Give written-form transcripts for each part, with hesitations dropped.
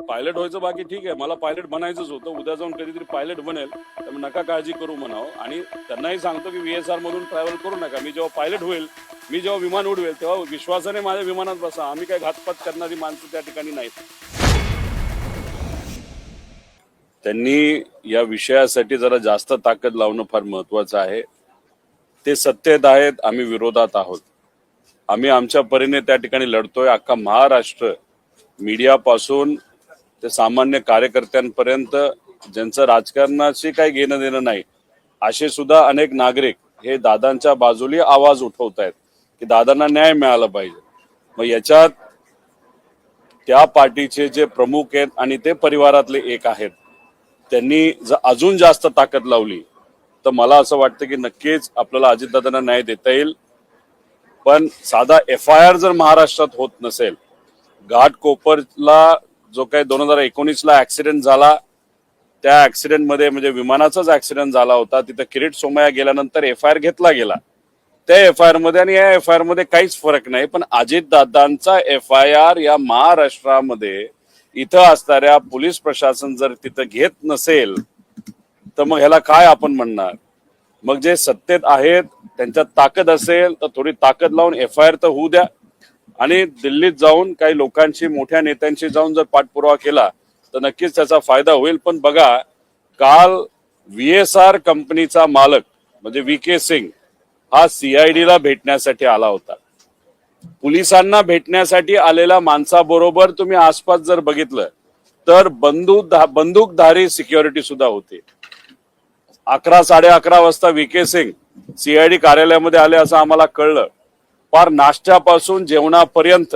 Pilot व्हायचं बाकी ठीक आहे, मला पायलट बनायचंच होतं, उद्या जाऊन कधीतरी पायलट बनेल, त्यामुळे नका काळजी करू म्हणावं. आणि त्यांनाही सांगतो की VSR मधून ट्रॅव्हल करू नका. मी जेव्हा पायलट होईल, मी जेव्हा विमान उडवेल तेव्हा विश्वासाने माझ्या विमानात बसा. आम्ही काही घातपात करणारी माणसं त्या ठिकाणी नाहीत. त्यांनी या विषयासाठी जरा जास्त ताकद लावणं फार महत्वाचं आहे. ते सत्तेत आहेत, आम्ही विरोधात आहोत. आम्ही आमच्या परीने त्या ठिकाणी लढतोय. अख्खा महाराष्ट्र मीडियापासून ते सामान्य कार्यकर्त्यांपर्यंत ज्यांचं राजकारणाशी काही घेणं देणं नाही, असे सुद्धा अनेक नागरिक हे दादांच्या बाजूला आवाज उठवत आहेत की दादांना न्याय मिळाला पाहिजे. मग याच्यात त्या पार्टीचे जे प्रमुख आहेत आणि ते परिवारातले एक आहेत, त्यांनी जर अजून जास्त ताकद लावली तर मला असं वाटतं की नक्कीच आपल्याला अजितदादांना न्याय देता येईल. पण साधा FIR जर महाराष्ट्रात होत नसेल, घाटकोपरला जो काही 2019ला ऍक्सिडेंट झाला, त्या ऍक्सिडेंटमध्ये म्हणजे विमानाचाच ऍक्सिडेंट झाला होता, तिथं किरीट सोमय्या गेल्यानंतर FIR घेतला गेला. त्या FIR मध्ये आणि या FIR मध्ये काहीच फरक नाही. पण अजितदादांचा FIR या महाराष्ट्रामध्ये इथं असणाऱ्या पोलीस प्रशासन जर तिथं घेत नसेल तर मग ह्याला काय आपण म्हणणार? मग जे सत्तेत आहेत त्यांच्यात ताकद असेल तर थोडी ताकद लावून FIR तर होऊ द्या, आणि दिल्लीत जाऊन काही लोकांशी, मोठ्या नेत्यांशी जाऊन जर पाठपुरावा केला तर नक्कीच त्याचा फायदा होईल. पण बघा, काल VSR कंपनीचा मालक म्हणजे VK सिंग हा CID ला भेटण्यासाठी आला होता. पोलिसांना भेटण्यासाठी आलेल्या माणसाबरोबर तुम्ही आसपास जर बघितलं तर बंदूकधारी सिक्युरिटी सुद्धा होते. 11-11:30 वाजता VK सिंग CID कार्यालयामध्ये आले असं आम्हाला कळलं. फार नाश्त्यापासून जेवणापर्यंत,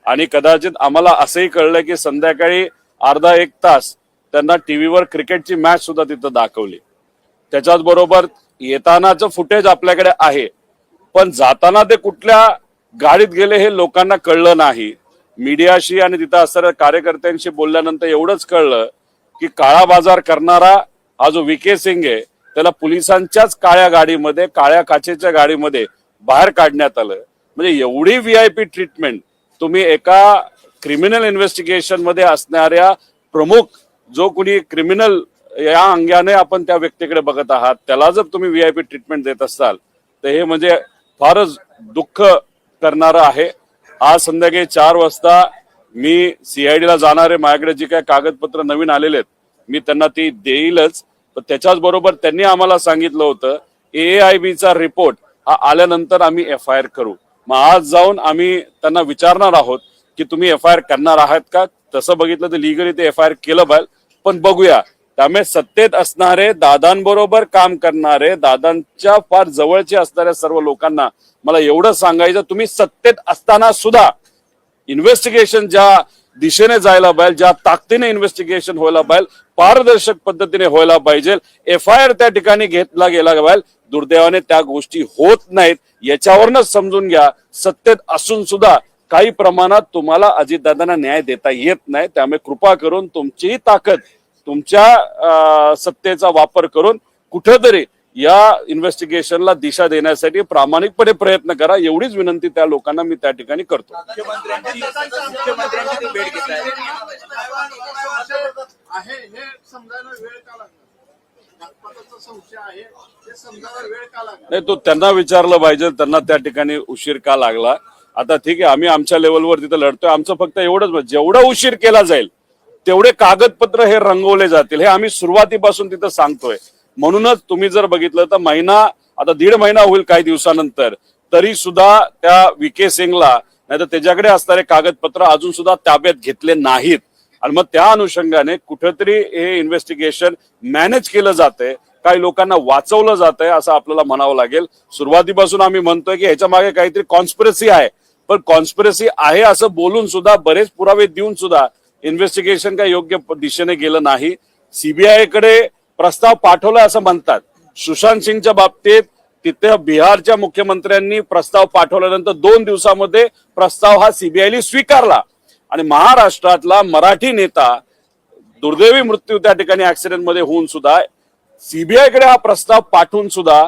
आणि कदाचित आम्हाला असंही कळलं की संध्याकाळी अर्धा एक तास त्यांना टीव्हीवर क्रिकेटची मॅच सुद्धा तिथं दाखवली. त्याच्याच बरोबर येतानाचं फुटेज आपल्याकडे आहे, पण जाताना ते कुठल्या गाडीत गेले हे लोकांना कळलं नाही. मीडियाशी आणि तिथं असणाऱ्या कार्यकर्त्यांशी बोलल्यानंतर एवढंच कळलं की काळा बाजार करणारा हा जो VK सिंग आहे त्याला पोलिसांच्याच काळ्या गाडीमध्ये, काळ्या काचेच्या गाडीमध्ये बाहेर काढण्यात आलं. म्हणजे एवढी VIP ट्रीटमेंट तुम्ही एका क्रिमिनल इन्व्हेस्टिगेशन मध्ये असणाऱ्या प्रमुख, जो कोणी क्रिमिनल या अंगाने आपण त्या व्यक्तीकडे बघत आहात, त्याला जर तुम्ही VIP ट्रीटमेंट देत असाल तर हे म्हणजे फारच दुःख करणारं आहे. आज संध्याकाळी 4 वाजता मी CID ला जाणार आहे. माझ्याकडे जी काही कागदपत्र नवीन आलेले आहेत मी त्यांना ती देईलच. पण त्याच्याच बरोबर त्यांनी आम्हाला सांगितलं होतं AIB चा रिपोर्ट हा आल्यानंतर आम्ही FIR करू. मग आज जाऊन आम्ही त्यांना विचारणार आहोत की तुम्ही FIR करणार आहात का. तसं बघितलं तर लिगली ते FIR केलं पाहिजे, पण बघूया. त्यामुळे सत्तेत असणारे, दादांबरोबर काम करणारे, दादांच्या फार जवळचे असणाऱ्या सर्व लोकांना मला एवढं सांगायचं, तुम्ही सत्तेत असताना सुद्धा इन्व्हेस्टिगेशन ज्या दिशेने जायला पाहिजे, ज्या ताकदीने इन्व्हेस्टिगेशन व्हायला पाहिजे, पारदर्शक पद्धतीने व्हायला पाहिजे, FIR त्या ठिकाणी घेतला गेला पाहिजे. दुर्दैवाने त्या गोष्टी होत नाहीत. याच्यावरनच समजून घ्या, सत्तेत असून सुद्धा काही प्रमाणात तुम्हाला अजितदादांना न्याय देता येत नाही. त्यामुळे कृपा करून तुमची ताकद, तुमच्या सत्तेचा वापर करून कुठेतरी या इन्व्हेस्टिगेशनला दिशा देण्यासाठी प्रामाणिकपणे प्रयत्न करा. एवढीच विनंती त्या लोकांना मी त्या ठिकाणी करतो. मुख्यमंत्र्यांची भेट घेत आहे. नाही, तो त्यांना विचारलं पाहिजे, त्यांना त्या ठिकाणी उशीर का लागला. आता ठीक आहे, आम्ही आमच्या लेवलवर तिथं लढतोय. आमचं फक्त एवढंच, जेवढा उशीर केला जाईल तेवढे कागदपत्र हे रंगवले जातील, हे आम्ही सुरुवातीपासून तिथं सांगतोय. म्हणूनच तुम्ही जर बघितलं तर महिना, आता 1.5 महिना होईल काही दिवसानंतर, तरी सुद्धा त्या VK सिंगला नाही तर त्याच्याकडे असणारे कागदपत्र अजून सुद्धा ताब्यात घेतले नाहीत. आणि मग त्या अनुषंगाने कुठेतरी हे इन्व्हेस्टिगेशन मॅनेज केलं जातंय, काही लोकांना वाचवलं जातंय असं आपल्याला म्हणावं लागेल. सुरुवातीपासून आम्ही म्हणतोय की ह्याच्या मागे काहीतरी कॉन्स्पिरसी आहे, पण कॉन्स्पिरसी आहे असं बोलून सुद्धा, बरेच पुरावे देऊन सुद्धा इन्व्हेस्टिगेशन काही योग्य दिशेने गेलं नाही. CBI कडे प्रस्ताव पाठवला असं म्हणतात. सुशांत सिंगच्या बाबतीत तिथे बिहारच्या मुख्यमंत्र्यांनी प्रस्ताव पाठवल्यानंतर 2 दिवसामध्ये प्रस्ताव हा CBI स्वीकारला. आणि महाराष्ट्रातला मराठी नेता दुर्दैवी मृत्यू त्या ठिकाणी ऍक्सिडेंट मध्ये होऊन सुद्धा CBI कडे हा प्रस्ताव पाठवून सुद्धा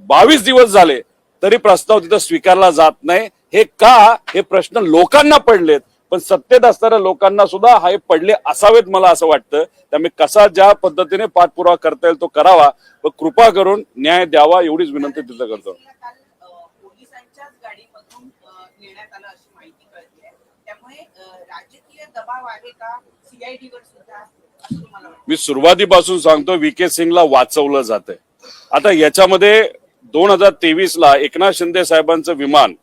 22 दिवस झाले तरी प्रस्ताव तिथं स्वीकारला जात नाही. हे का, हे प्रश्न लोकांना पडलेत. पण सत्तेत असणाऱ्या लोकांना सुद्धा हे पडले असावेत मला असं वाटतं. त्यामुळे कसा ज्या पद्धतीने पाठपुरावा करता येईल तो करावा, व कृपा करून न्याय द्यावा एवढीच विनंती तिथं करतो. पोलिसांच्याच गाडीमधून नेण्यात आलं अशी माहिती कळते. त्यामुळे राजकीय दबाव आहे का सीआयडीवर सुद्धा असं तुम्हाला वाटतं? मी सुरुवातीपासून सांगतो VK सिंगला वाचवलं जातंय. आता याच्यामध्ये 2023ला एकनाथ शिंदे साहेबांचं विमान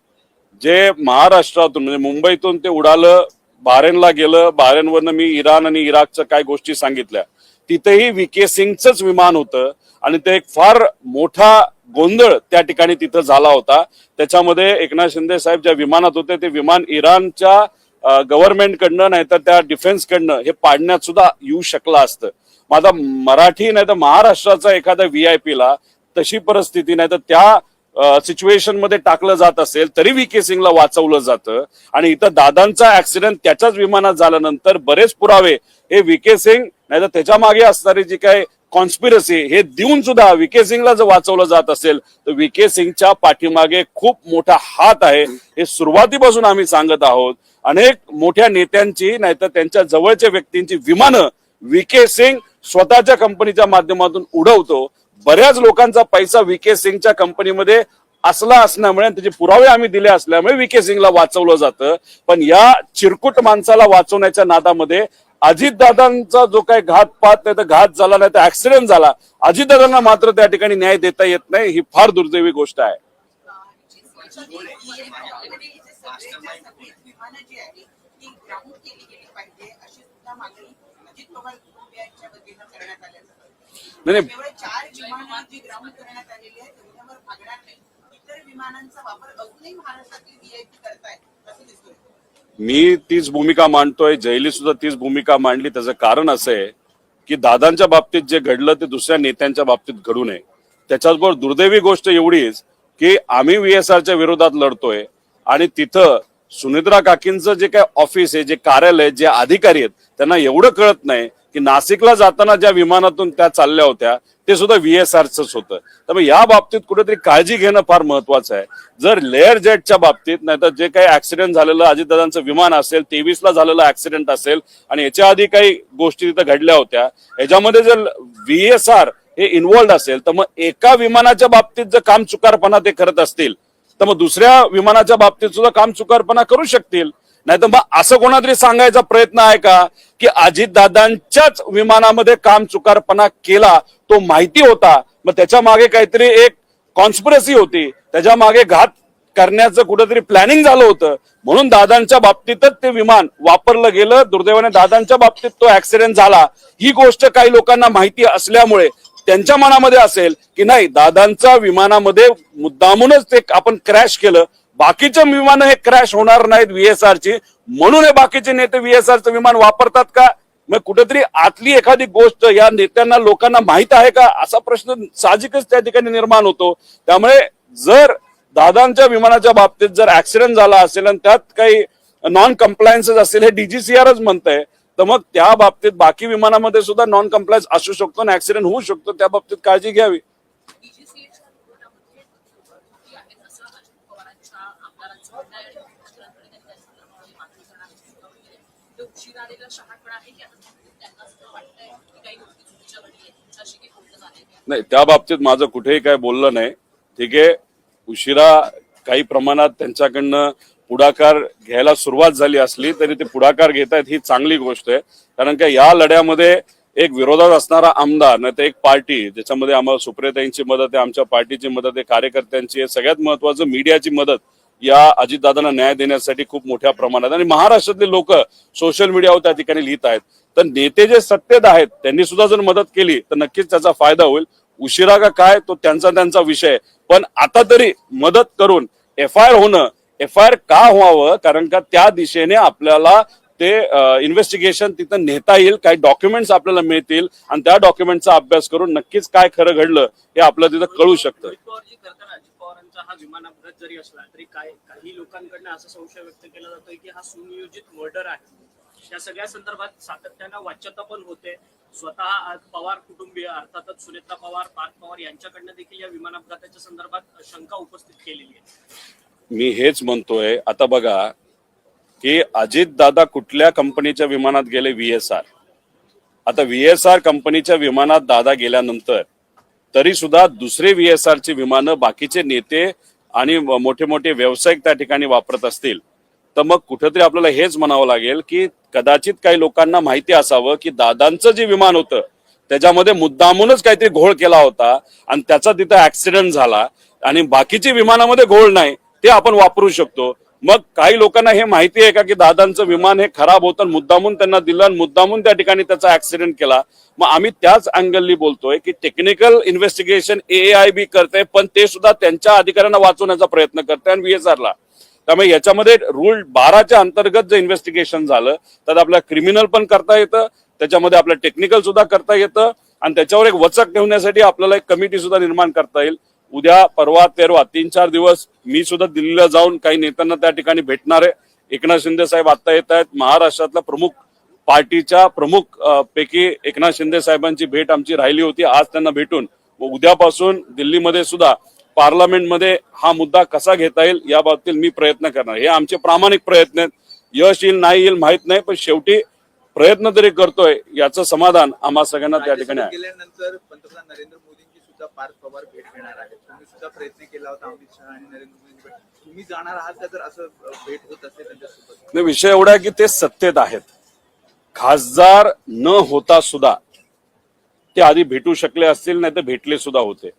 जे महाराष्ट्रातून म्हणजे मुंबईतून ते उडालं, बहारेनला गेलं, बहारेनवरनं मी इराण आणि इराकच्या काय गोष्टी सांगितल्या, तिथेही VK सिंगचंच विमान होतं आणि ते एक फार मोठा गोंधळ त्या ठिकाणी तिथं झाला होता. त्याच्यामध्ये एकनाथ शिंदे साहेब ज्या विमानात होते ते विमान इराणच्या गव्हर्नमेंटकडनं नाही तर त्या डिफेन्सकडनं हे पाडण्यात सुद्धा येऊ शकलं असतं. माझा मराठी नाही तर महाराष्ट्राचा एखादा VIP ला तशी परिस्थिती नाही तर त्या सिच्युएशन मध्ये टाकलं जात असेल तरी VK सिंगला वाचवलं जातं. आणि इथं दादांचा ऍक्सिडेंट त्याच्याच विमानात झाल्यानंतर बरेच पुरावे हे VK सिंग नाही तर त्याच्या मागे असणारी जी काय कॉन्स्पिरसी हे देऊन सुद्धा VK सिंगला जर वाचवलं जात असेल तर VK सिंगच्या पाठीमागे खूप मोठा हात आहे. हे सुरुवातीपासून आम्ही सांगत आहोत. अनेक मोठ्या नेत्यांची नाही तर त्यांच्या जवळच्या व्यक्तींची विमानं VK सिंग स्वतःच्या कंपनीच्या माध्यमातून उडवतो. बऱ्याच लोकांचा पैसा VK सिंगच्या कंपनीमध्ये असला असल्यामुळे त्याचे पुरावे आम्ही दिले असल्यामुळे VK सिंगला वाचवलं जातं. पण या चिरकुट माणसाला वाचवण्याच्या नादामध्ये अजितदादांचा जो काही घातपात नाही तर घात झाला नाही तर ऍक्सिडेंट झाला, अजितदादांना मात्र त्या ठिकाणी न्याय देता येत नाही. ही फार दुर्दैवी गोष्ट आहे. विमानं जी आहे ती ग्राउंड केली गेली पाहिजे अशी सुद्धा मागणी अजित पवार कुटुंबियांच्या वतीनं करण्यात आल्याचं नाही केवळ 4 विमानं जी ग्राउंड करण्यात आलेली आहे त्याच्यावर भागणार नाही. इतर विमानांचा वापर अजूनही महाराष्ट्रातील VIP करतायत असं दिसतोय. मी तीच भूमिका मांडतोय, जयली सुद्धा तीच भूमिका मांडली. त्याचं कारण असं आहे की दादांच्या बाबतीत जे घडलं ते दुसऱ्या नेत्यांच्या बाबतीत घडू नये. त्याच्याचबरोबर दुर्दैवी गोष्ट एवढीच की आम्ही VSRच्या विरोधात लढतोय आणि तिथं सुनित्रा काकींचं जे काय ऑफिस आहे, जे कार्यालय, जे अधिकारी आहेत त्यांना एवढं कळत नाही की नाशिकला जाताना ज्या विमानातून त्या चालल्या होत्या ते सुद्धा VSRचंच होतं. त्यामुळे या बाबतीत कुठेतरी काळजी घेणं फार महत्वाचं आहे. जर लेअर जेटच्या बाबतीत नाही तर जे काही ऍक्सिडेंट झालेलं अजितदादांचं विमान असेल, 23ला झालेलं ऍक्सिडेंट असेल आणि याच्या आधी काही गोष्टी तिथं घडल्या होत्या, याच्यामध्ये जर VSR हे इन्व्हॉल्ड असेल तर मग एका विमानाच्या बाबतीत जर काम चुकारपणा ते करत असतील तर मग दुसऱ्या विमानाच्या बाबतीत सुद्धा काम चुकारपणा करू शकतील. नाही तर मग असं कोणातरी सांगायचा प्रयत्न आहे का की अजितदादांच्याच विमानामध्ये काम चुकारपणा केला, तो माहिती होता, मग त्याच्या मागे काहीतरी एक कॉन्स्पिरसी होती, त्याच्या मागे घात करण्याचं कुठेतरी प्लॅनिंग झालं होतं म्हणून दादांच्या बाबतीतच ते विमान वापरलं गेलं. दुर्दैवाने दादांच्या बाबतीत तो ऍक्सिडेंट झाला. ही गोष्ट काही लोकांना माहिती असल्यामुळे त्यांच्या मनामध्ये असेल की नाही दादांच्या विमानामध्ये मुद्दामूनच ते आपण क्रॅश केलं, बाकीचे विमानं हे क्रॅश होणार नाहीत VSRची म्हणून हे बाकीचे नेते VSRचं विमान वापरतात का? मग कुठेतरी आतली एखादी गोष्ट या नेत्यांना लोकांना माहित आहे का असा प्रश्न साहजिकच त्या ठिकाणी निर्माण होतो. त्यामुळे जर दादांच्या विमानाच्या बाबतीत जर ऍक्सिडेंट झाला असेल आणि त्यात काही नॉन कम्प्लायन्सेस असेल हे DGCRच म्हणतंय तर मग त्या बाबतीत बाकी विमानामध्ये सुद्धा नॉन कम्प्लायन्स असू शकतो आणि ऍक्सिडेंट होऊ शकतो. त्या बाबतीत काळजी घ्यावी. नाही त्या बाबतीत माझं कुठेही काय बोललं नाही. ठीक आहे, उशिरा काही प्रमाणात त्यांच्याकडनं पुढाकार घ्यायला सुरुवात झाली असली तरी ते पुढाकार घेत आहेत ही चांगली गोष्ट आहे. कारण का या लढ्यामध्ये एक विरोधात असणारा आमदार नाही तर एक पार्टी ज्याच्यामध्ये आम्हाला सुप्रियाताईंची मदत आहे, आमच्या पार्टीची मदत आहे, कार्यकर्त्यांची आहे, सगळ्यात महत्वाचं मीडियाची मदत या अजितदादांना न्याय देण्यासाठी खूप मोठ्या प्रमाणात आणि महाराष्ट्रातले लोक सोशल मीडियावर त्या ठिकाणी लिहित आहेत. तर नेते जे सत्तेत आहेत त्यांनी सुद्धा जर मदत केली तर नक्कीच त्याचा फायदा होईल. उशिरा का काय तो त्यांचा विषय, पण आता तरी मदत करून FIR होणं, FIR का व्हावं कारण का त्या दिशेने आपल्याला ते इन्व्हेस्टिगेशन तिथं नेता येईल, काही डॉक्युमेंट्स आपल्याला मिळतील आणि त्या डॉक्युमेंटचा अभ्यास करून नक्कीच काय खरं घडलं हे आपल्याला तिथं कळू शकतं. हा विमान अपघात जरी असला तरी काही लोकांकडनं असा संशय व्यक्त केला जातोय की हा सुनियोजित मर्डर आहे. या सगळ्या संदर्भात सातत्यानं वाच्यता पण होते. स्वतः पवार कुटुंबीय अर्थातच सुनेत्रा पवार, पार्थ पवार यांच्याकडनं देखील या विमान अपघाताच्या संदर्भात शंका उपस्थित केलेली आहे. मी हेच म्हणतोय आता बघा की अजितदादा कुठल्या कंपनीच्या विमानात गेले? VSR. आता VSR कंपनीच्या विमानात दादा गेल्यानंतर तरी सुद्धा दुसरे VSR ची विमानं बाकीचे नेते आणि मोठे मोठे व्यावसायिक त्या ठिकाणी वापरत असतील तर मग कुठेतरी आपल्याला हेच म्हणावं लागेल की कदाचित काही लोकांना माहिती असावं की दादांचं जे विमान होतं त्याच्यामध्ये मुद्दामूनच काहीतरी घोळ केला होता आणि त्याचा तिथं ऍक्सिडेंट झाला आणि बाकीची विमानामध्ये घोळ नाही ते आपण वापरू शकतो. मग काही लोकांना हे माहिती आहे का की दादांचं विमान हे खराब होतं, मुद्दामून त्यांना दिलं आणि मुद्दामून त्या ठिकाणी त्याचा ऍक्सिडेंट केला? मग आम्ही त्याच अँगलनी बोलतोय की टेक्निकल इन्व्हेस्टिगेशन AAIB करते, पण ते सुद्धा त्यांच्या अधिकाऱ्यांना वाचवण्याचा प्रयत्न करते आणि VSRला. त्यामुळे याच्यामध्ये रूल 12च्या अंतर्गत जे इन्व्हेस्टिगेशन झालं तर आपल्याला क्रिमिनल पण करता येतं, त्याच्यामध्ये आपलं टेक्निकल सुद्धा करता येतं आणि त्याच्यावर एक वचक ठेवण्यासाठी आपल्याला एक कमिटी सुद्धा निर्माण करता येईल. उद्या परवा तेरवा 3-4 दिवस मी सुद्धा दिल्लीला जाऊन काही नेत्यांना त्या ठिकाणी भेटणार आहे. एकनाथ शिंदे साहेब आता येत आहेत. महाराष्ट्रातल्या प्रमुख पार्टीच्या प्रमुख पैकी एकनाथ शिंदे साहेबांची भेट आमची राहिली होती. आज त्यांना भेटून उद्यापासून दिल्लीमध्ये सुद्धा पार्लमेंटमध्ये हा मुद्दा कसा घेता येईल या बाबतीत मी प्रयत्न करणार. हे आमचे प्रामाणिक प्रयत्न आहेत. यश येईल नाही येईल माहित नाही, पण शेवटी प्रयत्न तरी करतोय याचं समाधान आम्हा सगळ्यांना त्या ठिकाणी आहे. गेल्यानंतर पंतप्रधान नरेंद्र मोदींची सुद्धा पार्थ पवार भेट घेणार आहेत. तुम्ही सुद्धा प्रयत्न केला होता अमित शहा आणि नरेंद्र मोदींची भेट. तुम्ही जाणार आहात का जर असं भेट होत असेल त्यांच्यासोबत? नाही, विषय एवढा आहे की ते सत्तेत आहेत. खासदार न होता सुद्धा ते आधी भेटू शकले असतील, नाही तर भेटले सुद्धा होते.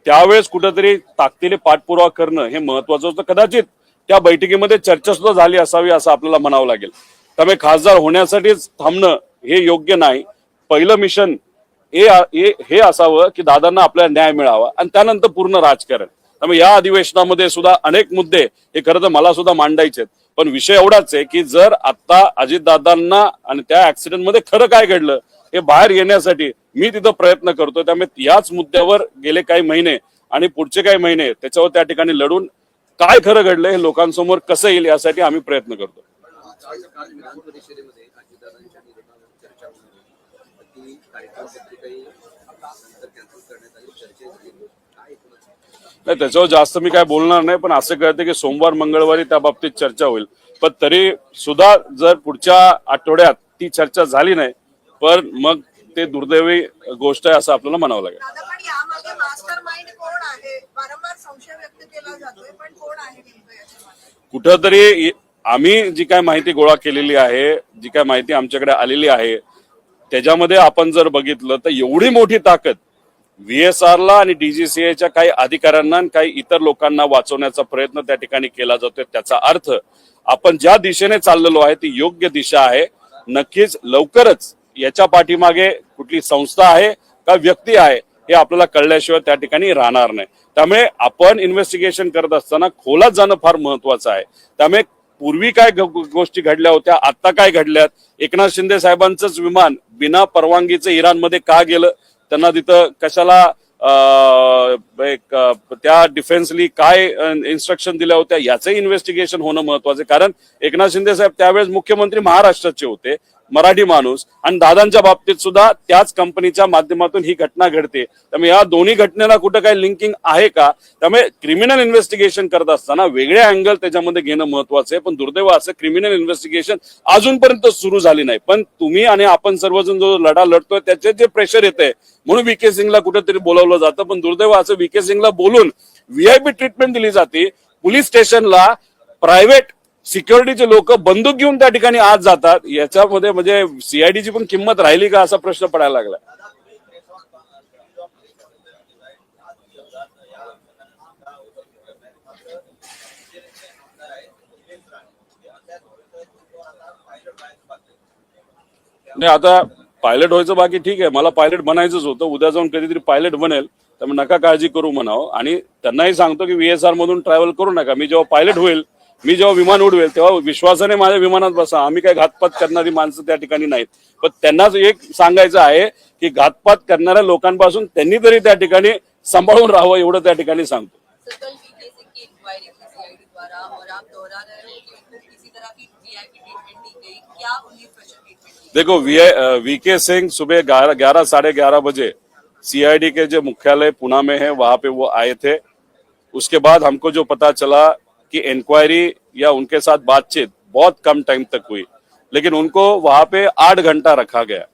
त्यावेळेस कुठेतरी ताकदीने पाठपुरावा करणं हे महत्वाचं होतं. कदाचित त्या बैठकीमध्ये चर्चा सुद्धा झाली असावी असं आपल्याला म्हणावं लागेल. त्यामुळे खासदार होण्यासाठीच थांबणं हे योग्य नाही. पहिलं मिशन हे असावं की दादांना आपल्याला न्याय मिळावा आणि त्यानंतर पूर्ण राजकारण. त्यामुळे या अधिवेशनामध्ये सुद्धा अनेक मुद्दे हे खरं तर मला सुद्धा मांडायचे आहेत, पण विषय एवढाच आहे की जर आता अजितदादांना आणि त्या ऍक्सिडेंटमध्ये खरं काय घडलं हे बाहेर येण्यासाठी मी तिथं प्रयत्न करतो. त्यामुळे याच मुद्द्यावर गेले काही महिने आणि पुढचे काही महिने त्याच्यावर त्या ठिकाणी लढून काय खरं घडलं हे लोकांसमोर कसं येईल यासाठी आम्ही प्रयत्न करतो. विधान परिषदेमध्ये अजितदादांच्या निधनावर चर्चा होती. ती कार्यक्रम पत्रिकाही नंतर कॅन्सल करण्यात आली, चर्चा झाली. काय नाही, त्याच्यावर जास्त मी काय बोलणार नाही, पण असं कळतं की सोमवार मंगळवारी त्या बाबतीत चर्चा होईल. पण तरी सुद्धा जर पुढच्या आठवड्यात ती चर्चा झाली नाही पण मग ते दुर्दैवी गोष्ट आहे असं आपल्याला म्हणावं लागेल. दादा, पण यामागे मास्टर माइंड कोण आहे? वारंवार संशय व्यक्त केला जातोय, पण कोण आहे नेमकं याच्या मागे? कुठंतरी आम्ही जी काय माहिती गोळा केलेली आहे, जी काय माहिती आमच्याकडे आलेली आहे त्याच्यामध्ये आपण जर बघितलं तर एवढी मोठी ताकद VSRला आणि DGCAच्या काही अधिकाऱ्यांना आणि काही इतर लोकांना वाचवण्याचा प्रयत्न त्या ठिकाणी केला जातोय. त्याचा अर्थ आपण ज्या दिशेने चाललेलो आहे ती योग्य दिशा आहे. नक्कीच लवकरच याच्या पाठीमागे कुठली संस्था आहे का व्यक्ती आहे हे आपल्याला कळल्याशिवाय त्या ठिकाणी राहणार नाही. त्यामुळे आपण इन्व्हेस्टिगेशन करत असताना खोलात जाणं फार महत्वाचं आहे. त्यामुळे पूर्वी काय गोष्टी घडल्या होत्या, आता काय घडल्यात, एकनाथ शिंदे साहेबांचंच विमान बिना परवानगीचं इराणमध्ये का गेलं, त्यांना तिथं कशाला त्या डिफेन्सली काय इन्स्ट्रक्शन दिल्या होत्या याचं इन्व्हेस्टिगेशन होणं महत्वाचं. कारण एकनाथ शिंदे साहेब त्यावेळेस मुख्यमंत्री महाराष्ट्राचे होते, मराठी माणूस, आणि दादांच्या बाबतीत सुद्धा त्याच कंपनीच्या माध्यमातून ही घटना घडते. त्यामुळे या दोन्ही घटनेला कुठं काही लिंकिंग आहे का? त्यामुळे क्रिमिनल इन्व्हेस्टिगेशन करत असताना वेगळे अँगल त्याच्यामध्ये घेणं महत्वाचं आहे. पण दुर्दैव असं क्रिमिनल इन्व्हेस्टिगेशन अजूनपर्यंत सुरू झाली नाही. पण तुम्ही आणि आपण सर्वजण जो लढा लढतोय त्याचे जे प्रेशर येते म्हणून VK सिंगला कुठेतरी बोलावलं जातं. पण दुर्दैव असं VK सिंगला बोलून VIP ट्रीटमेंट दिली जाते. पोलीस स्टेशनला प्रायव्हेट सिक्युरिटीचे लोक बंदूक घेऊन त्या ठिकाणी आत जातात. याच्यामध्ये म्हणजे CIDची पण किंमत राहिली का असा प्रश्न पडायला लागला. नाही, आता पायलट व्हायचं बाकी ठीक आहे, मला पायलट बनायचंच होतं. उद्या जाऊन कधीतरी पायलट बनेल, त्यामुळे नका काळजी करू म्हणावं. आणि त्यांनाही सांगतो की VSR मधून ट्रॅव्हल करू नका. मी जेव्हा पायलट होईल, मी जेव्हा विमान उडवेल तेव्हा विश्वासाने माझ्या विमानात बसा. आम्ही काही घातपात करणारी माणसं त्या ठिकाणी नाहीत. पण त्यांनाच एक सांगायचं आहे की घातपात करणाऱ्या लोकांपासून त्यांनी तरी त्या ठिकाणी सांभाळून राहावं एवढं त्या ठिकाणी सांगतो. देखो VK सिंह सुबह 11 साढ़े 11 बजे CID के जो मुख्यालय पुणे में है वहां पे वो आए थे. उसके बाद हमको जो पता चला कि इंक्वायरी या उनके साथ बातचीत बहुत कम टाइम तक हुई, लेकिन उनको वहां पे 8 घंटा रखा गया।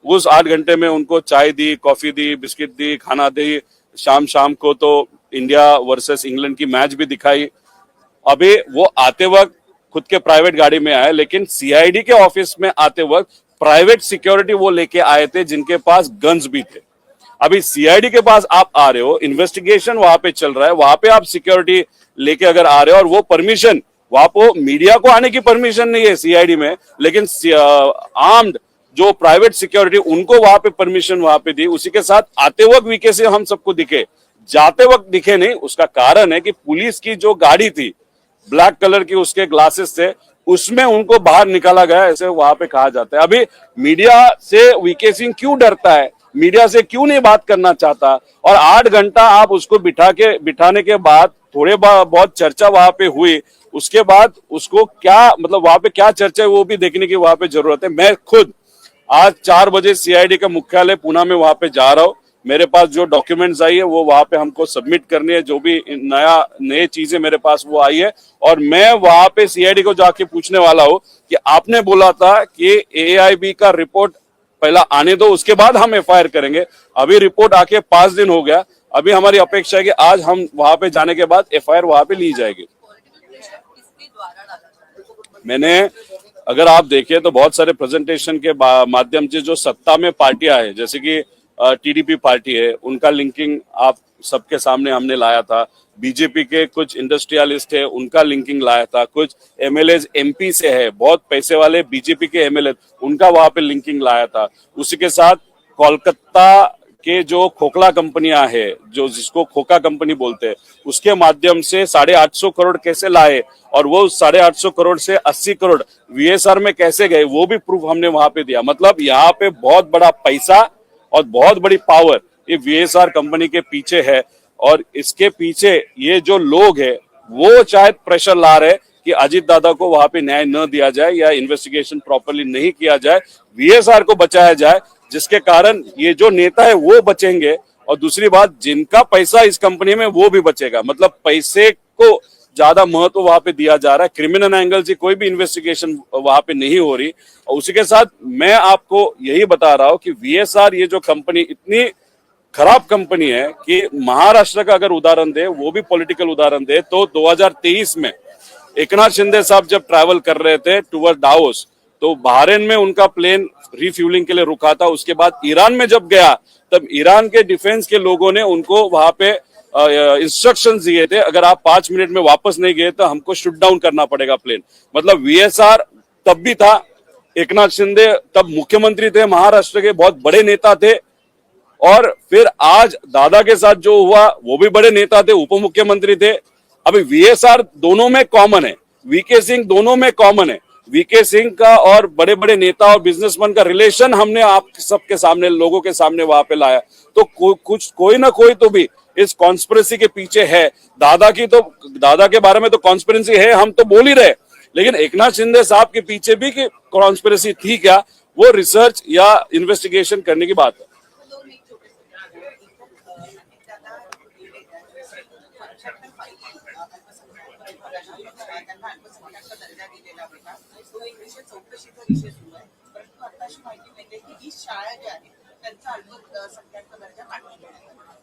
उस 8 घंटे में उनको चाय दी, कॉफी दी, बिस्किट दी, खाना दी, शाम शाम को तो इंडिया वर्सेस इंग्लैंड की मैच भी दिखाई। अभी वो आते वक्त खुद के प्राइवेट गाड़ी में आए, लेकिन सीआईडी के ऑफिस में आते वक्त प्राइवेट सिक्योरिटी वो लेके आए थे जिनके पास गन्स भी थे। अभी सीआईडी के पास आप आ रहे हो, इन्वेस्टिगेशन वहां पे चल रहा है, वहां पे आप सिक्योरिटी लेके अगर आ रहे हो और वो परमिशन वहां पे मीडिया को आने की परमिशन नहीं है सीआईडी में, लेकिन आर्म्ड जो प्राइवेट सिक्योरिटी उनको वहां पे परमिशन वहां पे दी। उसी के साथ आते वक्त वीके से हम सबको दिखे, जाते वक्त दिखे नहीं। उसका कारण है कि पुलिस की जो गाड़ी थी ब्लैक कलर की, उसके ग्लासेस थे, उसमें उनको बाहर निकाला गया, ऐसे वहां पे कहा जाता है। अभी मीडिया से वीके सिंह क्यों डरता है, मीडिया से क्यों नहीं बात करना चाहता, और 8 घंटा आप उसको बिठाने के बाद थोड़े बहुत चर्चा वहां पे हुई, उसके बाद उसको क्या मतलब वहां पे क्या चर्चा है वो भी देखने की वहां पे जरूरत है। मैं खुद आज 4 बजे सीआईडी का मुख्यालय पुणे में वहां पे जा रहा हूं। मेरे पास जो डॉक्यूमेंट्स आई है वो वहां पे हमको सबमिट करनी है, जो भी नए चीजें मेरे पास वो आई है, और मैं वहां पे सीआईडी को जाके पूछने वाला हूं कि आपने बोला था कि एआईबी का रिपोर्ट पहला आने दो, उसके बाद हम एफआईआर करेंगे। अभी रिपोर्ट आके 5 दिन हो गया, अभी हमारी अपेक्षा है कि आज हम वहां पे जाने के बाद एफआईआर वहां पे ली जाएगी। मैंने अगर आप देखें तो बहुत सारे प्रेजेंटेशन के माध्यम से जो सत्ता में पार्टियां हैं, जैसे कि टीडीपी पार्टी है, उनका लिंकिंग आप सबके सामने हमने लाया था। बीजेपी के कुछ इंडस्ट्रियलिस्ट है, उनका लिंकिंग लाया था। कुछ एमएलए एमपी से है, बहुत पैसे वाले बीजेपी के एमएलए, उनका वहां पे लिंकिंग लाया था। उसी के साथ कोलकाता के जो खोखला कंपनियां है, जो जिसको खोखा कंपनी बोलते हैं, उसके माध्यम से 850 करोड़ कैसे लाए, और वो 850 करोड़ से 80 करोड़ वीएसआर में कैसे गए, वो भी प्रूफ हमने वहां पे दिया। मतलब यहाँ पे बहुत बड़ा पैसा और बहुत बड़ी पावर ये वीएसआर कंपनी के पीछे है, और इसके पीछे ये जो लोग है वो शायद प्रेशर ला रहे कि अजीत दादा को वहां पे न्याय न दिया जाए या इन्वेस्टिगेशन प्रॉपर्ली नहीं किया जाए, वीएसआर को बचाया जाए, जिसके कारण ये जो नेता है वो बचेंगे, और दूसरी बात जिनका पैसा इस कंपनी में वो भी बचेगा। मतलब पैसे को ज्यादा महत्व वहां पे दिया जा रहा है, क्रिमिनल एंगल से कोई भी इन्वेस्टिगेशन वहां पे नहीं हो रही। और उसी के साथ मैं आपको यही बता रहा हूं कि वीएसआर ये जो कंपनी इतनी खराब कंपनी है कि महाराष्ट्र का अगर उदाहरण दे, वो भी पॉलिटिकल उदाहरण दे, तो 2023 में एकनाथ शिंदे साहब जब ट्रैवल कर रहे थे टूवर्ड डावोस, तो बहरीन में उनका प्लेन रिफ्यूलिंग के लिए रुका था। उसके बाद ईरान में जब गया, तब ईरान के डिफेंस के लोगों ने उनको वहां पे इंस्ट्रक्शंस दिए थे, अगर आप 5 मिनट में वापस नहीं गए तो हमको शूट डाउन करना पड़ेगा प्लेन। मतलब वीएसआर तब भी था, एकनाथ शिंदे तब मुख्यमंत्री थे, महाराष्ट्र के बहुत बड़े नेता थे, और फिर आज दादा के साथ जो हुआ वो भी बड़े नेता थे, उप मुख्यमंत्री थे। अभी वीएसआर दोनों में कॉमन है, वीके सिंह दोनों में कॉमन है। वीके सिंह का और बड़े बड़े नेता और बिजनेसमैन का रिलेशन हमने आप सबके सामने, लोगों के सामने वहां पे लाया, तो कोई ना कोई तो भी इस कॉन्स्पिरेसी के पीछे है। दादा के बारे में तो कॉन्स्पिरेसी है, हम तो बोल ही रहे, लेकिन एकनाथ शिंदे साहब के पीछे भी कि कॉन्स्पिरेसी थी क्या, वो रिसर्च या इन्वेस्टिगेशन करने की बात है।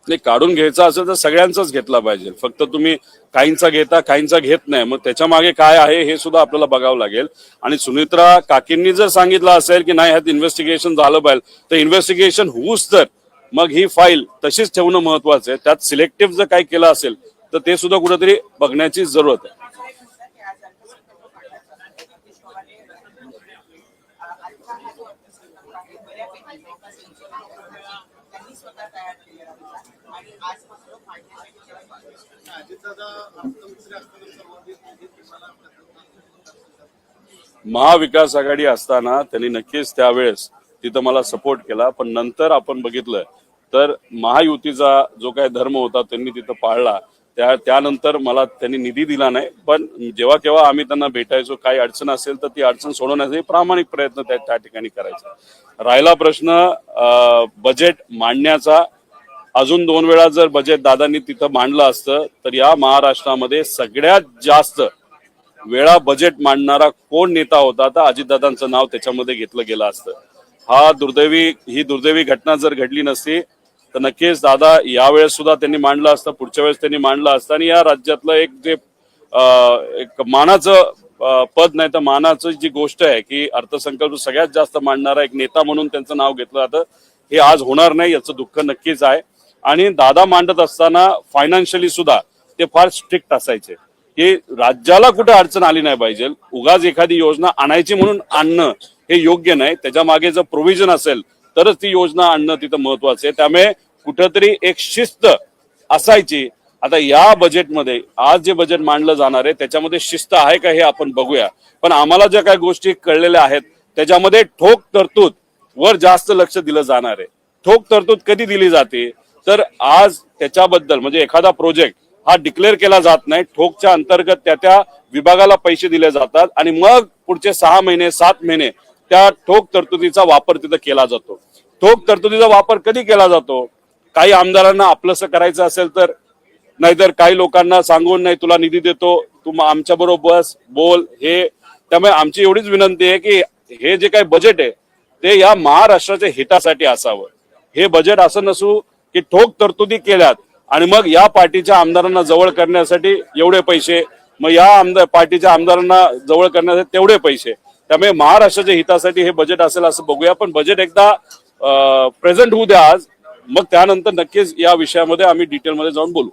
नाही, काढून घ्यायचा असेल तर सगळ्यांचाच घेतला पाहिजे, फक्त तुम्ही काहींचा घेता काहींचा घेत नाही, मग त्याच्या मागे काय आहे हे सुद्धा आपल्याला बघावं लागेल। आणि सुनित्रा काकींनी जर सांगितलं असेल की नाही ह्यात इन्व्हेस्टिगेशन झालं पाहिजे, तर इन्व्हेस्टिगेशन होऊच तर मग ही फाईल तशीच ठेवणं महत्वाचं आहे। त्यात सिलेक्टिव्ह जर काही केलं असेल तर ते सुद्धा कुठेतरी बघण्याची जरूरत आहे। महाविकास आघाडी असताना त्यांनी नक्कीच त्यावेळेस तिथं मला सपोर्ट केला, पण नंतर आपण बघितलं तर महायुतीचा जो काही धर्म होता त्यांनी तिथं पाळला। त्यानंतर मला त्यांनी निधी दिला नाही, पण जेव्हा केव्हा आम्ही त्यांना भेटायचो, काही अडचण असेल तर ती अडचण सोडवण्यासाठी प्रामाणिक प्रयत्न त्या ठिकाणी करायचा। राहिला प्रश्न बजेट मांडण्याचा, अजून 2 वेळा जर बजेट दादांनी तिथं मांडलं असतं तर या महाराष्ट्रामध्ये सगळ्यात जास्त वेळा बजेट मांडणारा कोण नेता होता तर अजितदादांचं नाव त्याच्यामध्ये घेतलं गेलं असतं. ही दुर्दैवी घटना जर घडली नसती तर नक्कीच दादा यावेळेस सुद्धा त्यांनी मांडलं असतं, पुढच्या वेळेस त्यांनी मांडलं असतं आणि या राज्यातलं एक जे एक मानाचं पद नाही तर मानाचं जी गोष्ट आहे की अर्थसंकल्प सगळ्यात जास्त मांडणारा एक नेता म्हणून त्यांचं नाव घेतलं जातं, हे आज होणार नाही याचं दुःख नक्कीच आहे. आणि दादा मांडत असताना फायनान्शियली सुद्धा ते फार स्ट्रिक्ट असायचे की राज्याला कुठे अडचण आली नाही पाहिजे, उगाच एखादी योजना आणायची म्हणून आणणं हे योग्य नाही, त्याच्या मागे जर प्रोव्हिजन असेल तरच ती योजना आणणं तिथं महत्वाचं आहे. त्यामुळे कुठेतरी एक शिस्त असायची. आता या बजेटमध्ये आज जे बजेट मांडलं जाणार आहे त्याच्यामध्ये शिस्त आहे का हे आपण बघूया, पण आम्हाला ज्या काही गोष्टी कळलेल्या आहेत त्याच्यामध्ये ठोक तरतूद वर जास्त लक्ष दिलं जाणार आहे. ठोक तरतूद कधी दिली जाते तर आज त्याच्याबद्दल म्हणजे एखादा प्रोजेक्ट हा डिक्लेअर केला जात नाही, ठोकच्या अंतर्गत त्या विभागाला पैसे दिले जातात आणि मग पुढचे 6 महिने 7 महिने त्या ठोक तरतुदीचा वापर तिथं केला जातो. ठोक तरतुदीचा वापर कधी केला जातो, काही आमदारांना आपलंसं करायचं असेल तर, नाहीतर काही लोकांना सांगून नाही तुला निधी देतो तू आमच्या बरोबर बस बोल हे. त्यामुळे आमची एवढीच विनंती आहे की हे जे काही बजेट आहे ते या महाराष्ट्राच्या हितासाठी असावं. हे बजेट असं नसू की ठोक तरतुदी केल्यात आणि मग या पार्टीच्या आमदारांना जवळ करण्यासाठी एवढे पैसे, मग या पार्टीच्या आमदारांना जवळ करण्यासाठी तेवढे पैसे. त्यामुळे महाराष्ट्राच्या हितासाठी हे बजेट असेल असं बघूया, पण बजेट एकदा प्रेझेंट होऊ द्या आज, मग त्यानंतर नक्कीच या विषयामध्ये आम्ही डिटेलमध्ये जाऊन बोलू.